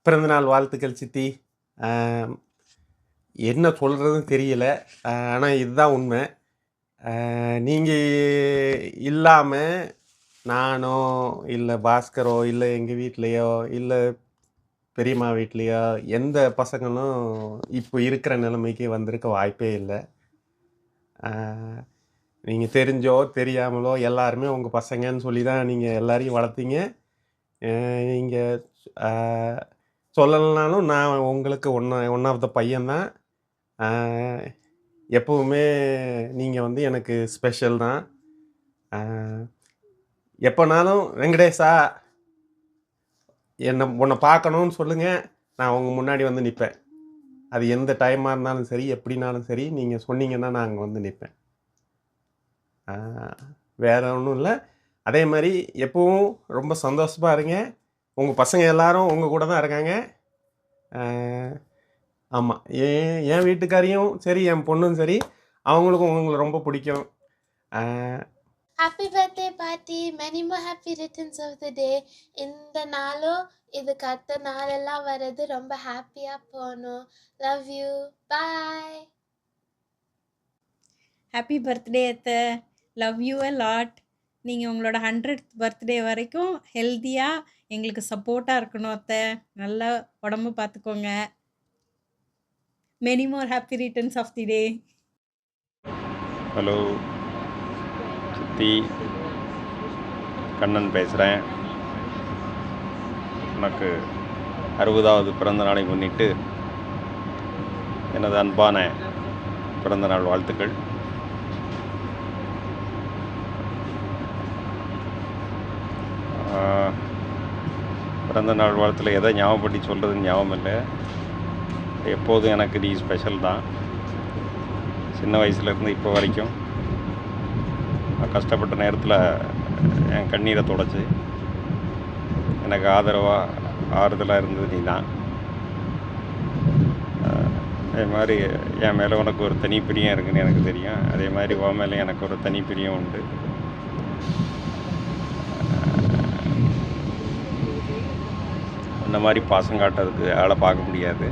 பிறந்தநாள் வாழ்த்துக்கள் சித்தி. ஆம், என்ன சொல்கிறதுன்னு தெரியல. ஆனால் இதுதான் உண்மை. நீங்கள் இல்லாமல் நானோ இல்லை பாஸ்கரோ இல்லை எங்கள் வீட்லேயோ இல்லை பெரியம்மா வீட்லேயோ எந்த பசங்களும் இப்போ இருக்கிற நிலைமைக்கு வந்திருக்க வாய்ப்பே இல்லை. நீங்கள் தெரிஞ்சோ தெரியாமலோ எல்லாருமே உங்கள் பசங்கன்னு சொல்லி தான் நீங்கள் எல்லாரையும் வளர்த்தீங்க. நீங்கள் சொல்லலைனாலும் நான் உங்களுக்கு ஒன் ஆஃப் த பையன்தான். எப்பவுமே நீங்கள் வந்து எனக்கு ஸ்பெஷல் தான். எப்போனாலும் வெங்கடேஷா உன்னை பார்க்கணுன்னு சொல்லுங்கள், நான் உங்கள் முன்னாடி வந்து நிற்பேன். அது எந்த டைமாக இருந்தாலும் சரி, எப்படினாலும் சரி, நீங்கள் சொன்னீங்கன்னா நான் அங்கே வந்து நிற்பேன். வேறு ஒன்றும் இல்லை. அதே மாதிரி எப்பவும் ரொம்ப சந்தோஷமாக இருங்க. உங்கள் பசங்க எல்லாரும் உங்கள் கூட தான் இருக்காங்க. ஆமாம், என் வீட்டுக்காரையும் சரி, என் பொண்ணும் சரி, அவங்களுக்கும் உங்களை ரொம்ப பிடிக்கும். ஹாப்பி பர்த்டே பாட்டி, many more happy returns of the day. இந்த நாளும் இதுக்கு அடுத்த நாளெல்லாம் வர்றது ரொம்ப ஹாப்பியாக போகணும். Love you, bye. Happy birthday அத்தை, லவ் யூ அ லாட். நீங்கள் உங்களோட 100th பர்த்டே வரைக்கும் ஹெல்த்தியாக எங்களுக்கு சப்போர்ட்டாக இருக்கணும் அத்தை. நல்லா உடம்பு பார்த்துக்கோங்க. Many more happy returns of the day. Hello சித்தி, கண்ணன் பேசுகிறேன். உனக்கு 60வது பிறந்த நாளை முன்னிட்டு எனது அன்பான பிறந்தநாள் வாழ்த்துக்கள். பிறந்தநாள் வாழ்த்தில் எதை ஞாபகப்படுத்தி சொல்கிறதுன்னு ஞாபகம் இல்லை. எப்போதும் எனக்கு நீ ஸ்பெஷல் தான். சின்ன வயசுலேருந்து இப்போ வரைக்கும் நான் கஷ்டப்பட்ட நேரத்தில் என் கண்ணீரை துடைச்சி எனக்கு ஆதரவாக ஆறுதலாக இருந்தது நீ தான். அதே மாதிரி என் மேலே உனக்கு ஒரு தனி பிரியம் இருக்குதுன்னு எனக்கு தெரியும். அதே மாதிரி உன் மேலே எனக்கு ஒரு தனி பிரியம் உண்டு. இந்த மாதிரி பாசம் காட்டுறதுக்கு ஆளை பார்க்க முடியாது.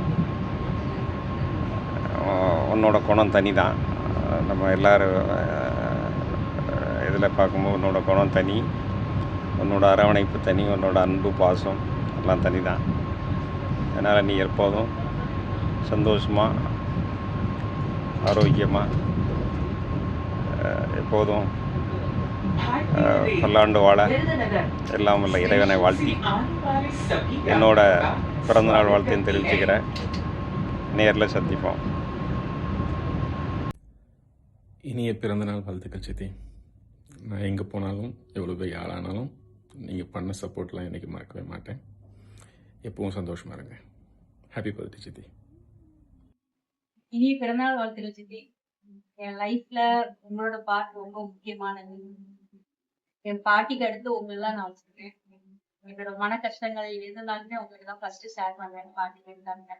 உன்னோட குணம் தனி தான். நம்ம எல்லோரும் இதில் பார்க்கும்போது உன்னோட குணம் தனி, உன்னோட அரவணைப்பு தனி, உன்னோட அன்பு பாசம் எல்லாம் தனி தான். அதனால் நீ எப்போதும் சந்தோஷமாக ஆரோக்கியமாக எப்போதும் பல்லாண்டு வாழ எல்லாம் வல்ல இறைவனை வாழ்த்தி என்னோட பிறந்தநாள் வாழ்த்தையும் தெரிவிச்சுக்கிறேன். நேரில் சந்திப்போம். இனிய பிறந்தநாள் வாழ்த்துக்கள் சித்தி. நான் எங்கே போனாலும் எவ்வளோ பெரிய ஆளானாலும் நீங்கள் பண்ண சப்போர்ட்லாம் என்றைக்கு மறக்கவே மாட்டேன். எப்பவும் சந்தோஷமாக இருங்க. ஹாப்பி பர்த்டே சித்தி. இனிய பிறந்தநாள் வாழ்த்துக்கள் சித்தி. என் லைஃப்ல உங்களோட பார்ட் ரொம்ப முக்கியமானது. என் பாட்டிக்கு அடுத்து உங்களெல்லாம் நான் வச்சிருக்கேன். என்னோட மன கஷ்டங்கள் எதுனாலுமே உங்களுக்கு தான் ஃபர்ஸ்ட் ஷேர் பண்ணுவேன். பாட்டிக்கு இருந்தாங்க,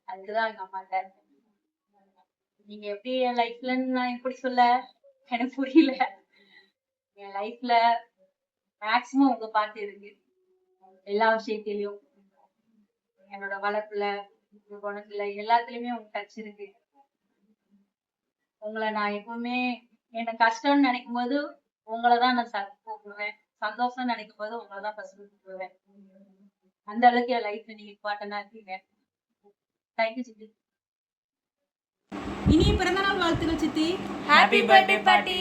அதுக்குதான் எங்க அம்மாட்ட. நீங்க எப்படி என் லைஃப்லன்னு நான் எப்படி சொல்ல எனக்கு புரியல. என் லைஃப்ல மேக்சிமம் உங்க பாட்டு இருக்கு. எல்லா விஷயத்திலயும், என்னோட வளர்ப்புல, குணத்துல, எல்லாத்துலயுமே உங்க டச் இருக்கு. உங்களை நான் எப்பவுமே என்ன கஷ்டம்னு நினைக்கும் போது உங்களைதான் நான் கூப்பிடுவேன். சந்தோஷம் நினைக்கும் போது உங்களைதான் ஃபர்ஸ்ட் கூப்பிடுவேன். அந்த அளவுக்கு என் லைஃப்ல நீங்க இம்பார்ட்டன்டா இருக்கீங்க. தேங்க்யூ சித்தி. இனிய பிறந்தநாள் வாழ்த்துக்கள் சித்தி. ஹாப்பி பர்த்டே பாட்டி.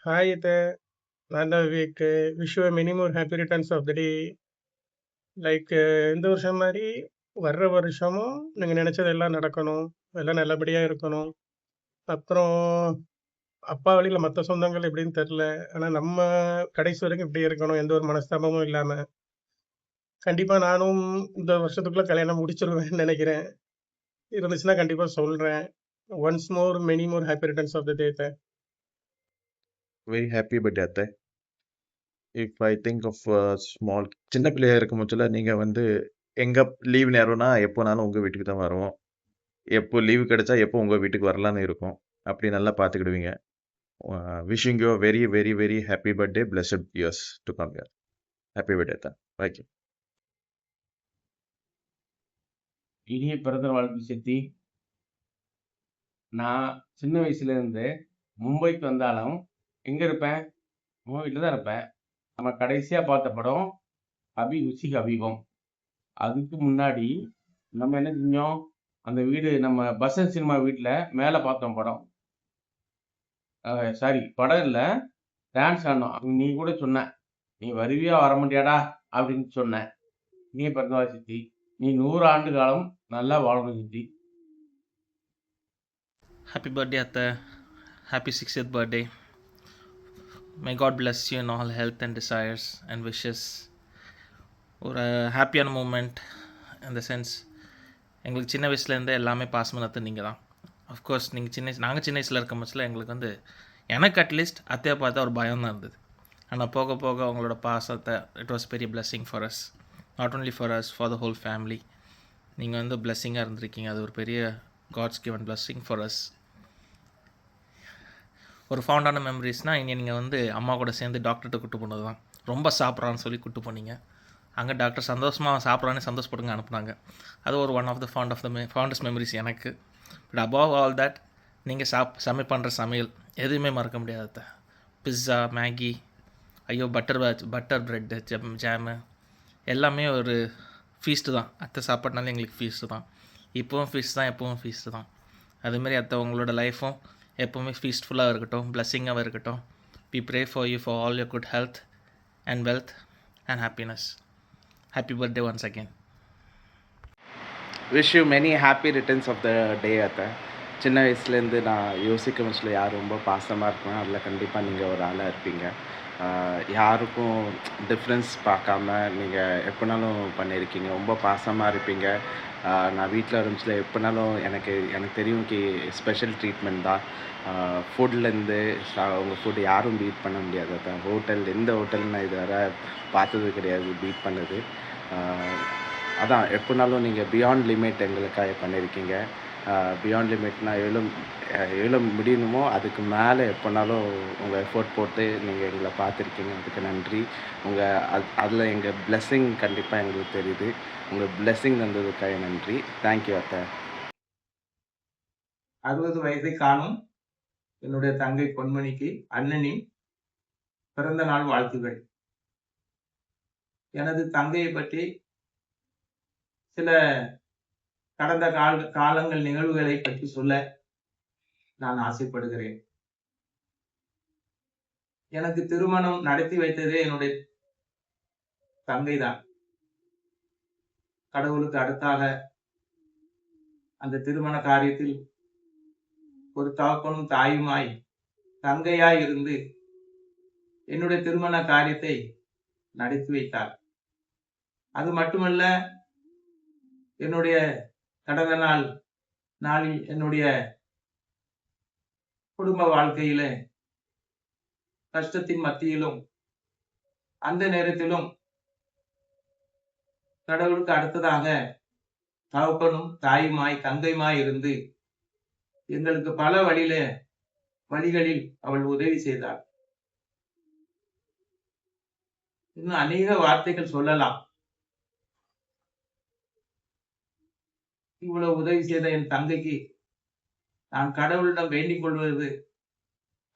ஹாய் அத்தை, நான் தான் Vivek. Wish you many more happy returns of the day. Like இந்த வருஷம் மாதிரி வர்ற வருஷமும் நீங்கள் நினச்சது எல்லாம் நடக்கணும், எல்லாம் நல்லபடியாக இருக்கணும். அப்புறம் அப்பா வழியில் மற்ற சொந்தங்கள் எப்படின்னு தெரில, ஆனால் நம்ம கடைசி வரைக்கும் இப்படி இருக்கணும், எந்த ஒரு மனஸ்தாபமும் இல்லாமல். கண்டிப்பாக நானும் இந்த வருஷத்துக்குள்ளே கல்யாணம் முடிச்சிருவேன்னு நினைக்கிறேன். இருந்துச்சுன்னா கண்டிப்பாக சொல்கிறேன். Once more many more happy returns of the day அத்தை. வெரி ஹாப்பி பர்த்டே அத்தை. If I think of small சின்ன பிள்ளையா இருக்கும் பட்சத்தில் நீங்கள் வந்து எங்கே லீவ் நேரம்னா எப்போனாலும் உங்கள் வீட்டுக்கு தான் வருவோம். எப்போ லீவு கிடைச்சா எப்போ உங்கள் வீட்டுக்கு வரலான்னு இருக்கும். அப்படி நல்லா பார்த்துக்கிடுவீங்க. Wishing you very very very happy birthday, blessed years to come. Happy birthday அத்தை. தேங்க்யூ. இனிய பிறந்த வாழ்த்து சித்தி. நான் சின்ன வயசுலேருந்து மும்பைக்கு வந்தாலும் எங்கே இருப்பேன்? நம்ம வீட்டில் தான் இருப்பேன். நம்ம கடைசியாக பார்த்த படம் அபி உசி ஹபீபம். அதுக்கு முன்னாடி நம்ம என்ன செஞ்சோம்? அந்த வீடு நம்ம பசன் சினிமா வீட்டில் மேலே பார்த்தோம் படம். சாரி, படம் இல்லை, டான்ஸ் ஆடினோம். நீ கூட சொன்ன, நீ வருவியா வர மாட்டியாடா அப்படின்னு சொன்னேன். இனிய பிறந்தநாள் சித்தி. நீ 100 ஆண்டு காலம் நல்லா வாழணும் சித்தி. Happy birthday, Atta. Happy 60th birthday. May God bless you in all health and desires and wishes. ஒரு ஹாப்பியான மூமெண்ட் இந்த சென்ஸ். எங்களுக்கு சின்ன வயசுலேருந்தே எல்லாமே பாஸ் பண்ணது நீங்கள் தான். அஃப்கோர்ஸ் நாங்கள் சின்ன வயசில் இருக்க பட்சத்தில் எங்களுக்கு வந்து எனக்கு அட்லீஸ்ட் அத்தையை பார்த்தா ஒரு பயம் தான் இருந்தது. ஆனால் போக போக அவங்களோட பாசத்தை இட் வாஸ் பெரிய blessing for us, not only for us, for the whole family. நீங்கள் வந்து பிளெஸ்ஸிங்காக இருந்திருக்கீங்க. அது ஒரு பெரிய god's given blessing for us. ஒரு ஃபவுண்டான மெமரிஸ்னால் இங்கே நீங்கள் வந்து அம்மா கூட சேர்ந்து டாக்டர்கிட்ட கூட்டு போனது தான். ரொம்ப சாப்பிட்றான்னு சொல்லி கூட்டு போனீங்க. அங்கே டாக்டர் சந்தோஷமாக சாப்பிட்றான்னு சந்தோஷப்படுங்க அனுப்புனாங்க. அது ஒரு ஒன் ஆஃப் த ஃபவுண்டஸ்ட் மெமரிஸ் எனக்கு. பட் அபவ் ஆல் தட் நீங்கள் பண்ணுற சமையல் எதுவுமே மறக்க முடியாத. பிஸ்ஸா, மேகி, ஐயோ பட்டர் ப்ரெட்டு, ஜாமு எல்லாமே ஒரு ஃபீஸ்ட்டு தான். அத்தை சாப்பாடுனாலே எங்களுக்கு ஃபீஸ்ட்டு தான். இப்போவும் ஃபீஸ்ட் தான், எப்போவும் ஃபீஸ்ட்டு தான். அதுமாரி அத்தை உங்களோட லைஃப்பும் எப்போவுமே ஃபீஸ்ட்ஃபுல்லாக இருக்கட்டும், பிளெஸ்ஸிங்காகவும் இருக்கட்டும். We pray for you for all your good health and wealth and happiness. Happy birthday once again. Wish you many happy returns of the day அத்தை. சின்ன வயசுலேருந்து நான் யோசிக்க வச்சுல யார் ரொம்ப பாசமாக இருக்கணும், அதில் கண்டிப்பாக நீங்கள் ஒரு ஆளாக இருப்பீங்க. யாருக்கும் டிஃப்ரென்ஸ் பார்க்காம நீங்கள் எப்போனாலும் பண்ணியிருக்கீங்க. ரொம்ப பாசமாக இருப்பீங்க. நான் வீட்டில் இருந்துச்சுல எப்போனாலும் எனக்கு தெரியும் ஸ்பெஷல் ட்ரீட்மெண்ட் தான். ஃபுட்லேருந்து உங்கள் ஃபுட் யாரும் பீட் பண்ண முடியாது. அதான் எந்த ஹோட்டல் நான் இதுவரை பார்த்தது கிடையாது பீட் பண்ணது. அதான் எப்போனாலும் நீங்கள் பியாண்ட் லிமிட் எங்களுக்காக பண்ணியிருக்கீங்க. பியாண்ட் லிமிட்னா எவ்வளோ முடியணுமோ அதுக்கு மேலே எப்போனாலும் உங்கள் எஃபோர்ட் போட்டு நீங்கள் எங்களை பார்த்துருக்கீங்க. அதுக்கு நன்றி. அதில் எங்கள் பிளெஸ்ஸிங் கண்டிப்பாக எங்களுக்கு தெரியுது. உங்கள் பிளெஸ்ஸிங் தந்ததுக்காக நன்றி. தேங்க்யூ அத்தை. 60 வயதை காணும் என்னுடைய தங்கை பொன்மணிக்கு அண்ணனின் பிறந்த நாள் வாழ்த்துகள். எனது தங்கையை பற்றி சில கடந்த காலங்கள் நிகழ்வுகளை பற்றி சொல்ல நான் ஆசைப்படுகிறேன். எனக்கு திருமணம் நடத்தி வைத்ததே என்னுடைய தங்கைதான். கடவுளுக்கு அடுத்தாக அந்த திருமண காரியத்தில் ஒரு தகப்பனும் தாயுமாய் தங்கையாய் இருந்து என்னுடைய திருமண காரியத்தை நடத்தி வைத்தார். அது மட்டுமல்ல, என்னுடைய கடந்த நாளில் என்னுடைய குடும்ப வாழ்க்கையில கஷ்டத்தின் மத்தியிலும் அந்த நேரத்திலும் கடவுளுக்கு அடுத்ததாக தகப்பனும் தாயுமாய் தங்கையுமாய் இருந்து எங்களுக்கு பல வழிகளில் அவள் உதவி செய்தாள். இன்னும் அநேக வார்த்தைகள் சொல்லலாம். இவ்வளவு உதவி செய்த என் தங்கைக்கு நான் கடவுளிடம் வேண்டிக் கொள்வது,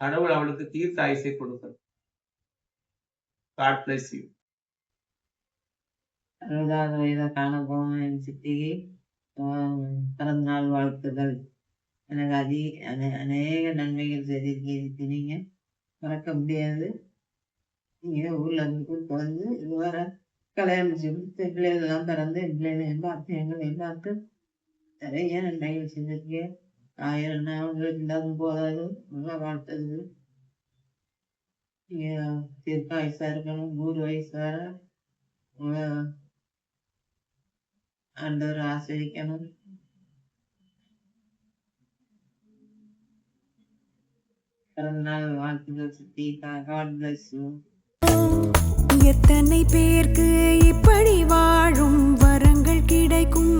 கடவுள் அவளுக்கு தீர்க்க ஆயுசை கொடுப்பது. God bless you. 60வது வயதை காண போன என் சித்திக்கு பிறந்த நாள் வாழ்த்துகள். எனக்கு அநேக நன்மைகள் செய்திருக்கீங்க. நீங்க மறக்க முடியாது. நீங்க ஊர்ல இருந்து பிறந்து இது வர கல்யாணம் செய்து பிள்ளைகள்லாம் பிறந்து பிள்ளைகள் பார்த்து எங்களை எல்லாருக்கும் நிறைய நன்மைகள் செஞ்சிருக்கேன். 1000 நாள்களுக்கு இல்லாமல் போதாது. நல்லா வாழ்த்தது. நீங்க தீர்க்க வயசா இருக்கணும். 100 வயசு வர ஆண்டவர் ஆசிரிக்கணும். பிறந்தநாள் வாழ்த்துக்கள் சித்தி. God bless you. எத்தனை பேருக்கு இப்படி வாழும் வரங்கள் கிடைக்கும்